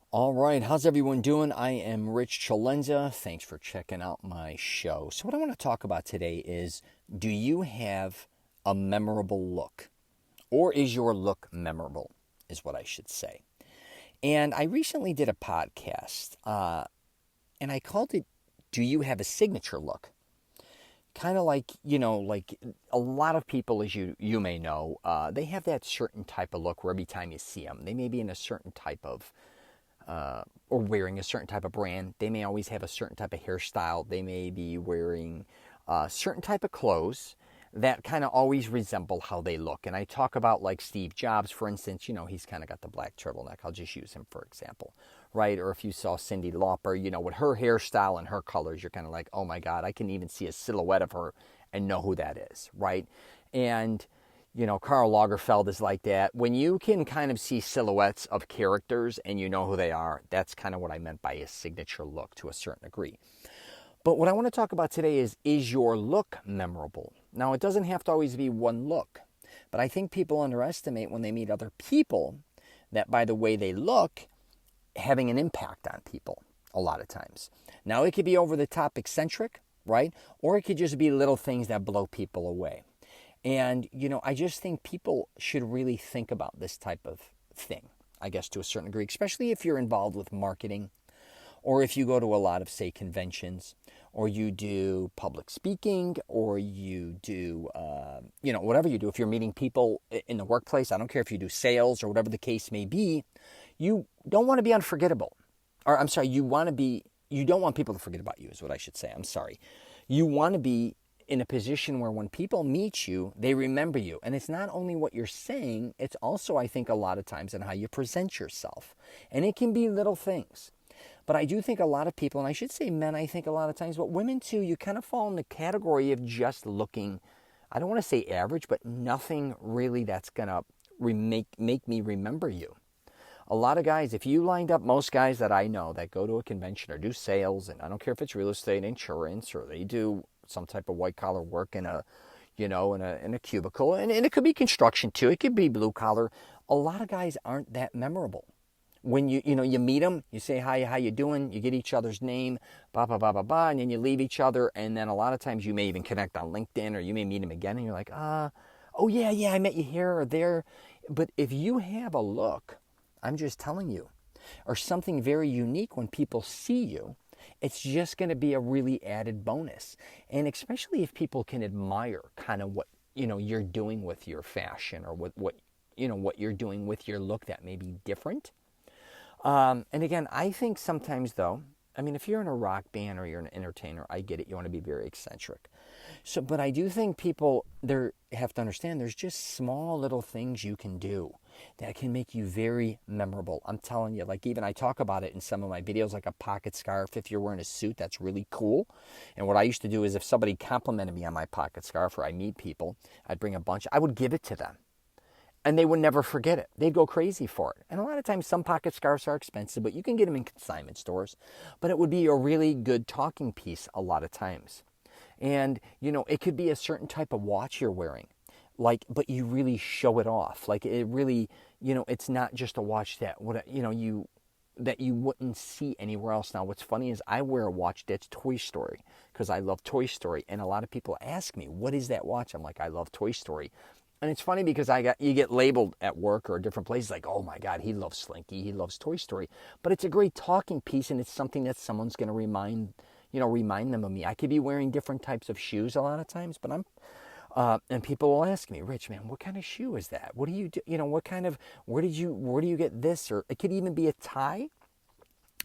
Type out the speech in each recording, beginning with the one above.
All right, how's everyone doing? I am Rich Celenza. Thanks for checking out my show. So, what I want to talk about today is, do you have a memorable look? Or is your look memorable, is what I should say. And I recently did a podcast, and I called it, Do You Have a Signature Look? Kind of like, like a lot of people, as you may know, they have that certain type of look where every time you see them, they may be in a certain type of or wearing a certain type of brand. They may always have a certain type of hairstyle. They may be wearing a certain type of clothes that kind of always resemble how they look. And I talk about like Steve Jobs, for instance, he's kind of got the black turtleneck. I'll just use him for example, right? Or if you saw Cyndi Lauper, with her hairstyle and her colors, you're kind of like, oh my God, I can even see a silhouette of her and know who that is, right? And Karl Lagerfeld is like that. When you can kind of see silhouettes of characters and you know who they are, that's kind of what I meant by a signature look to a certain degree. But what I want to talk about today is your look memorable? Now, it doesn't have to always be one look, but I think people underestimate when they meet other people that by the way they look, having an impact on people a lot of times. Now, it could be over the top eccentric, right? Or it could just be little things that blow people away. And, I just think people should really think about this type of thing, I guess, to a certain degree, especially if you're involved with marketing or if you go to a lot of, say, conventions or you do public speaking or you do, whatever you do. If you're meeting people in the workplace, I don't care if you do sales or whatever the case may be, you don't want to be unforgettable. Or, I'm sorry, you don't want people to forget about you is what I should say. I'm sorry. You want to be in a position where when people meet you, they remember you. And it's not only what you're saying, it's also, I think, a lot of times in how you present yourself. And it can be little things. But I do think a lot of people, and I should say men, I think a lot of times, but women too, you kind of fall in the category of just looking, I don't want to say average, but nothing really that's going to make me remember you. A lot of guys, if you lined up most guys that I know that go to a convention or do sales, and I don't care if it's real estate, insurance, or they do some type of white collar work in a cubicle, and it could be construction too. It could be blue collar. A lot of guys aren't that memorable. When you meet them, you say hi, how you doing? You get each other's name, blah blah blah blah blah, and then you leave each other. And then a lot of times you may even connect on LinkedIn, or you may meet them again, and you're like, oh yeah, I met you here or there. But if you have a look, I'm just telling you, or something very unique when people see you, it's just going to be a really added bonus. And especially if people can admire kind of what, you're doing with your fashion or what you're doing with your look that may be different. And again, I think sometimes though, if you're in a rock band or you're an entertainer, I get it. You want to be very eccentric. But I do think people have to understand there's just small little things you can do that can make you very memorable. I'm telling you, like even I talk about it in some of my videos, like a pocket scarf. If you're wearing a suit, that's really cool. And what I used to do is if somebody complimented me on my pocket scarf or I meet people, I'd bring a bunch, I would give it to them. And they would never forget it. They'd go crazy for it. And a lot of times some pocket scarves are expensive, but you can get them in consignment stores. But it would be a really good talking piece a lot of times. And, it could be a certain type of watch you're wearing. But you really show it off. Like it really, it's not just a watch that, that you wouldn't see anywhere else. Now, what's funny is I wear a watch that's Toy Story because I love Toy Story. And a lot of people ask me, what is that watch? I'm like, I love Toy Story. And it's funny because you get labeled at work or different places like, oh my God, he loves Slinky, he loves Toy Story. But it's a great talking piece and it's something that someone's going to remind them of me. I could be wearing different types of shoes a lot of times, but and people will ask me, Rich, man, what kind of shoe is that? What do you do? Where do you get this? Or it could even be a tie.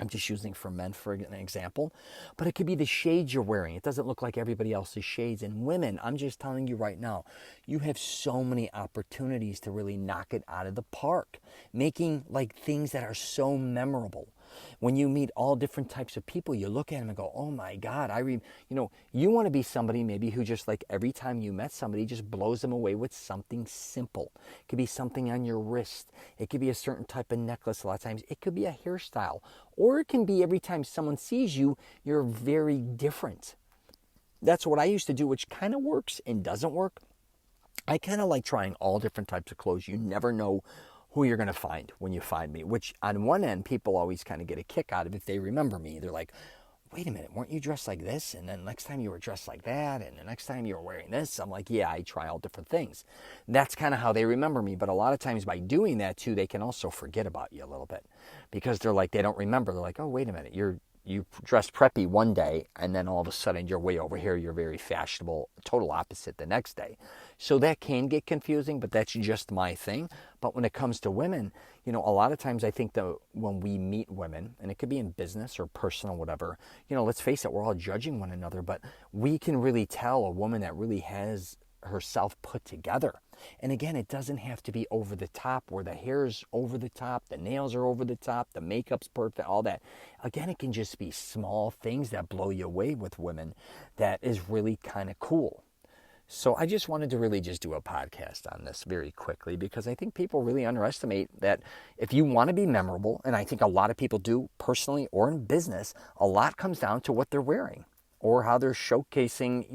I'm just using for men for an example, but it could be the shades you're wearing. It doesn't look like everybody else's shades. And women, I'm just telling you right now, you have so many opportunities to really knock it out of the park, making like things that are so memorable. When you meet all different types of people, you look at them and go, oh my God, you want to be somebody maybe who just like every time you met somebody just blows them away with something simple. It could be something on your wrist. It could be a certain type of necklace a lot of times. It could be a hairstyle. Or it can be every time someone sees you, you're very different. That's what I used to do, which kind of works and doesn't work. I kind of like trying all different types of clothes. You never know who you're going to find when you find me, which on one end, people always kind of get a kick out of if they remember me. They're like, wait a minute, weren't you dressed like this? And then next time you were dressed like that. And the next time you were wearing this. I'm like, yeah, I try all different things. That's kind of how they remember me. But a lot of times by doing that too, they can also forget about you a little bit because they're like, they don't remember. They're like, oh, wait a minute, you dressed preppy one day and then all of a sudden you're way over here. You're very fashionable, total opposite the next day. So that can get confusing, but that's just my thing. But when it comes to women, a lot of times I think that when we meet women, and it could be in business or personal, whatever, let's face it, we're all judging one another, but we can really tell a woman that really has herself put together. And again, it doesn't have to be over the top where the hair's over the top, the nails are over the top, the makeup's perfect, all that. Again, it can just be small things that blow you away with women that is really kind of cool. So I just wanted to really just do a podcast on this very quickly because I think people really underestimate that if you want to be memorable, and I think a lot of people do personally or in business, a lot comes down to what they're wearing or how they're showcasing,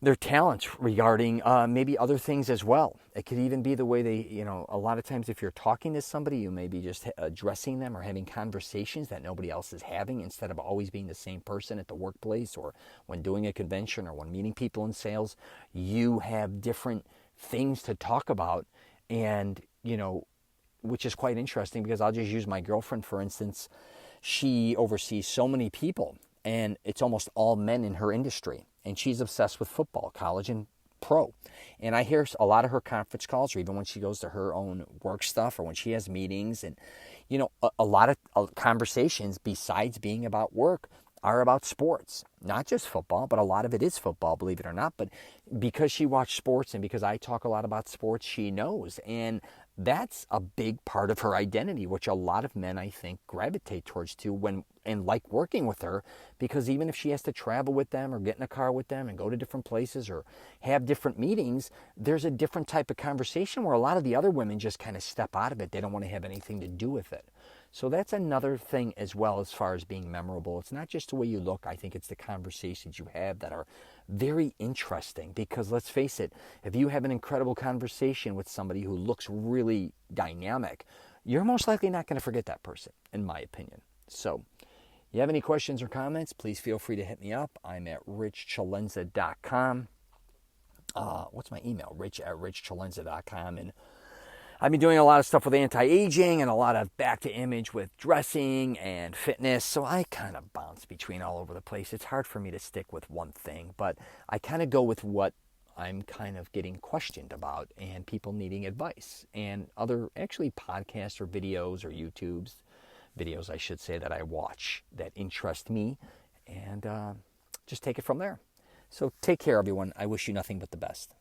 their talents regarding maybe other things as well. It could even be the way they, a lot of times if you're talking to somebody, you may be just addressing them or having conversations that nobody else is having instead of always being the same person at the workplace or when doing a convention or when meeting people in sales. You have different things to talk about and, which is quite interesting because I'll just use my girlfriend, for instance. She oversees so many people and it's almost all men in her industry. And she's obsessed with football, college and pro. And I hear a lot of her conference calls, or even when she goes to her own work stuff, or when she has meetings. And, a lot of conversations besides being about work are about sports. Not just football, but a lot of it is football, believe it or not. But because she watched sports and because I talk a lot about sports, she knows. And that's a big part of her identity, which a lot of men, I think, gravitate towards too and like working with her, because even if she has to travel with them or get in a car with them and go to different places or have different meetings, there's a different type of conversation where a lot of the other women just kind of step out of it. They don't want to have anything to do with it. So that's another thing as well as far as being memorable. It's not just the way you look. I think it's the conversations you have that are very interesting because let's face it, if you have an incredible conversation with somebody who looks really dynamic, you're most likely not going to forget that person, in my opinion. So you have any questions or comments, please feel free to hit me up. I'm at richcelenza.com. What's my email? rich@richcelenza.com. And I've been doing a lot of stuff with anti-aging and a lot of back to image with dressing and fitness. So I kind of bounce between all over the place. It's hard for me to stick with one thing, but I kind of go with what I'm kind of getting questioned about and people needing advice and other actually podcasts or videos or YouTube's videos, I should say, that I watch that interest me and just take it from there. So take care, everyone. I wish you nothing but the best.